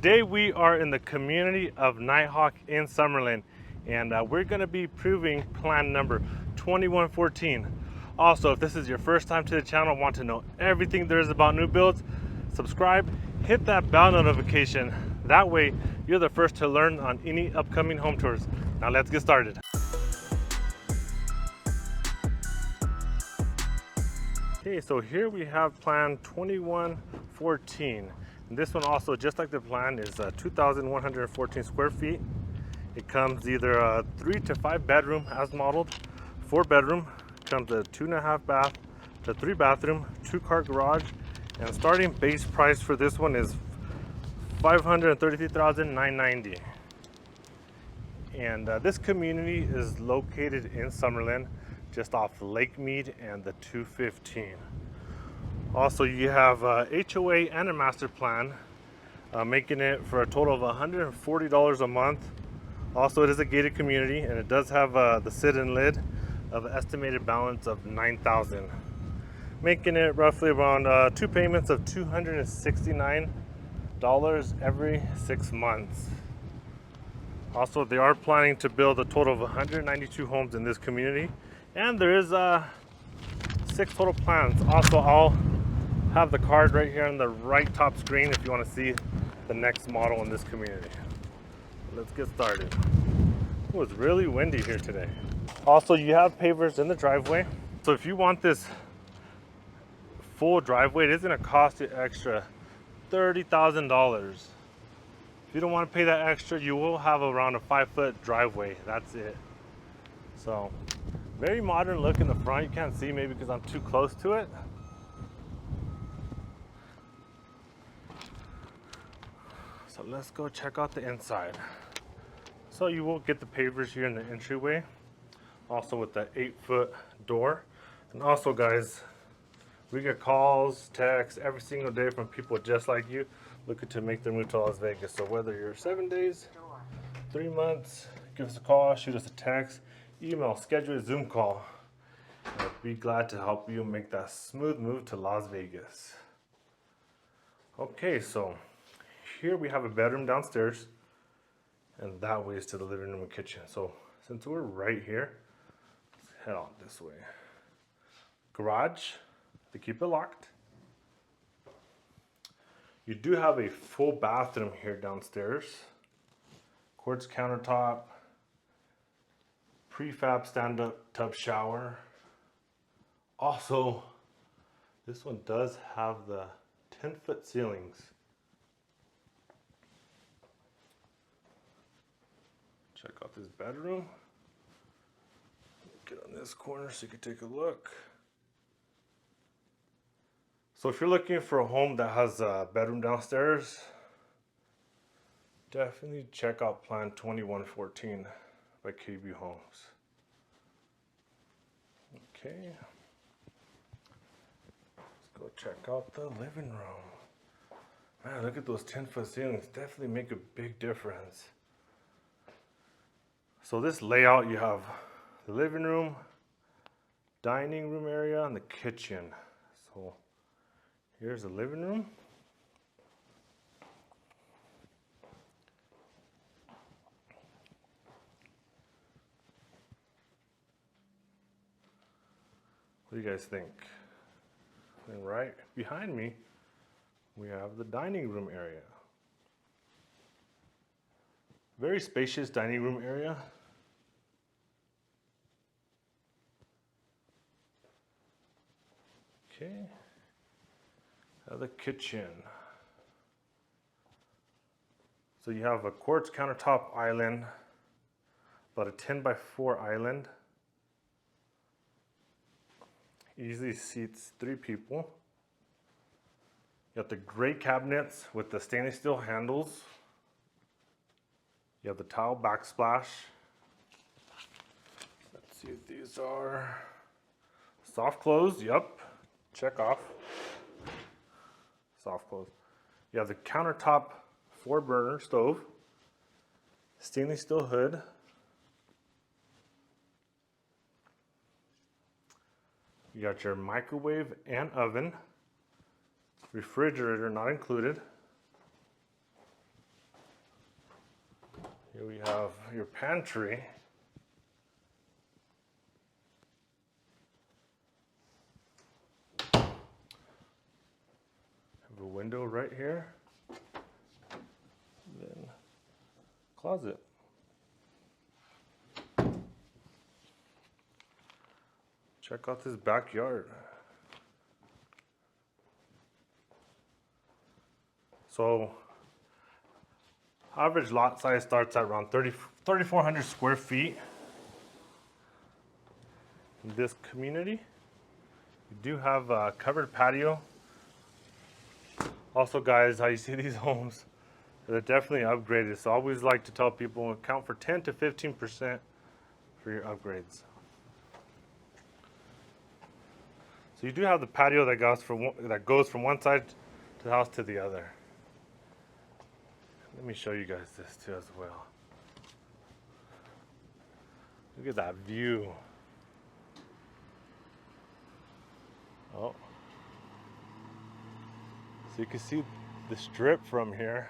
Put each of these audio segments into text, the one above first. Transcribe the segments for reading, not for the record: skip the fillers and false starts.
Today we are in the community of Nighthawk in Summerlin, and we're going to be proving plan number 2114. Also, if this is your first time to the channel, want to know everything there is about new builds, subscribe, hit that bell notification. That way you're the first to learn on any upcoming home tours. Now let's get started. Okay, so here we have plan 2114. And this one also, just like the plan, is 2,114 square feet. It comes either a 3 to 5 bedroom as modeled, 4 bedroom, comes a 2.5 bath to 3 bathroom, 2-car garage, and starting base price for this one is $533,990. And this community is located in Summerlin, just off Lake Mead and the 215. Also, you have HOA and a master plan, making it for a total of $140 a month. Also, it is a gated community, and it does have the sit-in lid of an estimated balance of $9,000, making it roughly around 2 payments of $269 every 6 months. Also, they are planning to build a total of 192 homes in this community, and there is 6 total plans. Also, I'll have the card right here on the right top screen if you want to see the next model in this community. Let's get started. It was really windy here today. Also, you have pavers in the driveway. So if you want this full driveway, it is going to cost you extra $30,000. If you don't want to pay that extra, you will have around a 5-foot driveway. That's it. So very modern look in the front. You can't see maybe because I'm too close to it. So let's go check out the inside. So you will get the pavers here in the entryway, also with the 8-foot door. And also, guys, we get calls, texts every single day from people just like you looking to make their move to Las Vegas. So whether you're 7 days, 3 months, give us a call, shoot us a text, email, schedule a Zoom call. I'd be glad to help you make that smooth move to Las Vegas. Okay, so here we have a bedroom downstairs, and that way is to the living room and kitchen. So since we're right here, let's head out this way. Garage to keep it locked. You do have a full bathroom here downstairs. Quartz countertop, prefab stand-up tub shower. Also, this one does have the 10-foot ceilings. Check out this bedroom. Get on this corner so you can take a look. So if you're looking for a home that has a bedroom downstairs, definitely check out Plan 2114 by KB Homes. Okay. Let's go check out the living room. Man, look at those 10-foot ceilings. Definitely make a big difference. So this layout, you have the living room, dining room area, and the kitchen. So here's the living room. What do you guys think? And right behind me, we have the dining room area. Very spacious dining room area. Okay. Now the kitchen. So you have a quartz countertop island, about a 10x4 island. Easily seats 3 people. You have the gray cabinets with the stainless steel handles. You have the tile backsplash. Let's see if these are soft close. Yep, check off. Soft close. You have the countertop 4-burner stove, stainless steel hood. You got your microwave and oven, refrigerator not included. Here we have your pantry. Have a window right here. Then closet. Check out this backyard. So average lot size starts at around 3,400 square feet. In this community, you do have a covered patio. Also, guys, how you see these homes, they're definitely upgraded. So I always like to tell people account for 10 to 15% for your upgrades. So you do have the patio that goes from one side to the house to the other. Let me show you guys this too as well. Look at that view. Oh. So you can see the strip from here.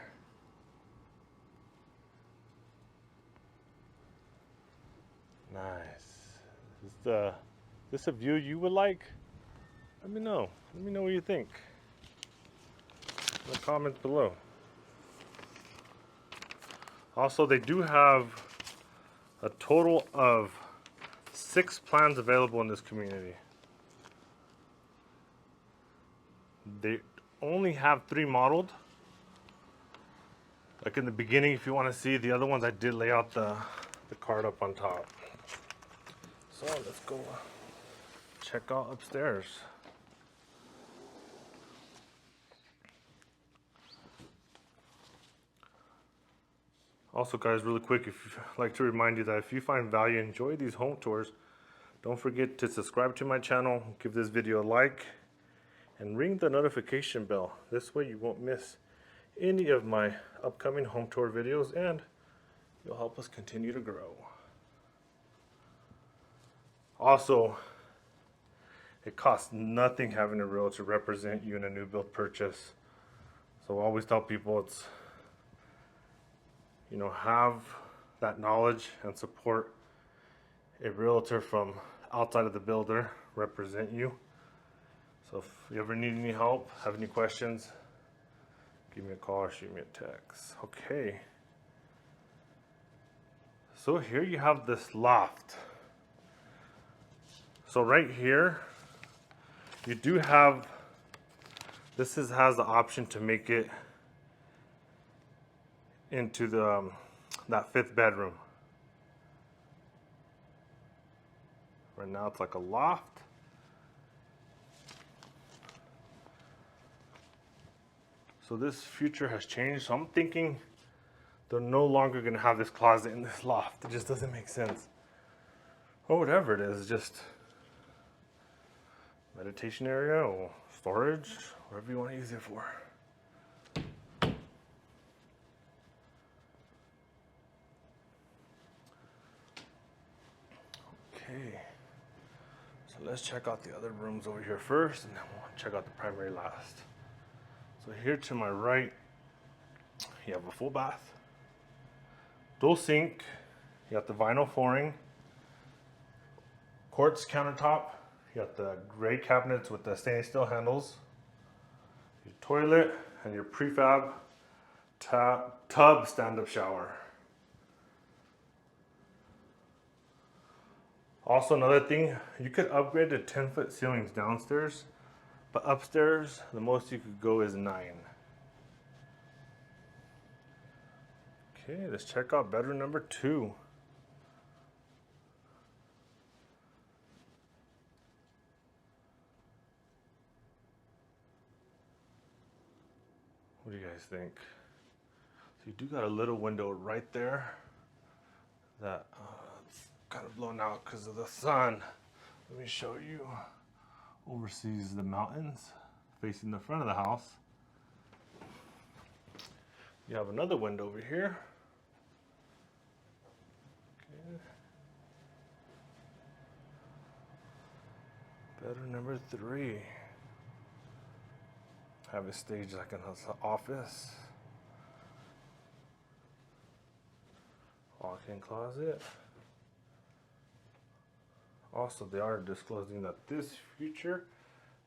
Nice. Is this a view you would like? Let me know. Let me know what you think in the comments below. Also, they do have a total of 6 plans available in this community. They only have 3 modeled. Like in the beginning, if you want to see the other ones, I did lay out the card up on top. So let's go check out upstairs. Also, guys, really quick, I'd like to remind you that if you find value and enjoy these home tours, don't forget to subscribe to my channel, give this video a like, and ring the notification bell. This way you won't miss any of my upcoming home tour videos, and you'll help us continue to grow. Also, it costs nothing having a realtor represent you in a new build purchase. So I always tell people it's, have that knowledge and support a realtor from outside of the builder represent you. So if you ever need any help, have any questions, give me a call or shoot me a text. Okay. So here you have this loft. So right here, you do have, has the option to make it into that 5th bedroom. Right now it's like a loft. So this future has changed. So I'm thinking they're no longer going to have this closet in this loft. It just doesn't make sense. Or whatever it is, just meditation area or storage, whatever you want to use it for. Okay, so let's check out the other rooms over here first, and then we'll check out the primary last. So here to my right, you have a full bath, dual sink, you got the vinyl flooring, quartz countertop, you got the gray cabinets with the stainless steel handles, your toilet, and your prefab tub stand-up shower. Also, another thing, you could upgrade to 10-foot ceilings downstairs, but upstairs, the most you could go is 9. Okay, let's check out bedroom number 2. What do you guys think? So you do got a little window right there that it's kind of blown out because of the sun. Let me show you. Oversees the mountains facing the front of the house. You have another window over here. Okay. Bedroom number 3. Have a stage like an office. walk-in closet. Also, they are disclosing that this feature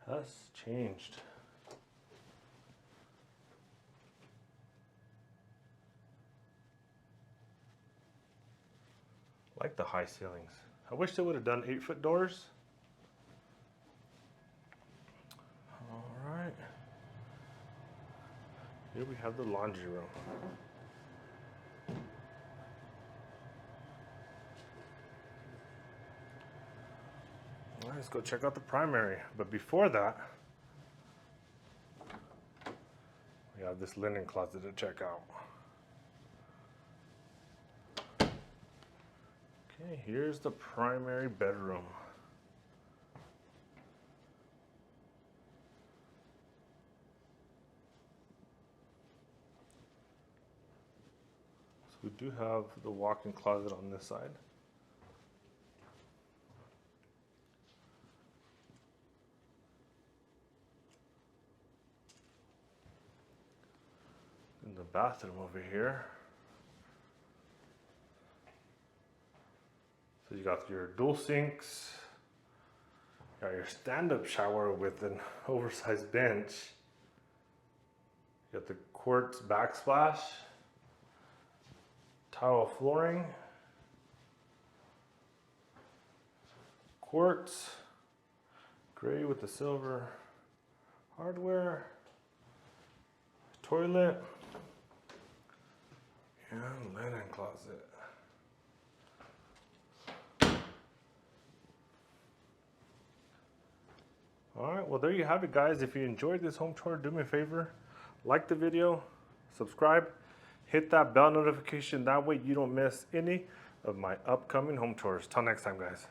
has changed. Like the high ceilings. I wish they would have done 8-foot doors. All right. Here we have the laundry room. All right, let's go check out the primary. But before that, we have this linen closet to check out. Okay, here's the primary bedroom. So we do have the walk-in closet on this side. In the bathroom over here. So you got your dual sinks, you got your stand-up shower with an oversized bench, you got the quartz backsplash, tile flooring, quartz, gray with the silver hardware, toilet, and linen closet. Alright, well there you have it guys. If you enjoyed this home tour, do me a favor, like the video, subscribe, hit that bell notification, that way you don't miss any of my upcoming home tours. Till next time guys.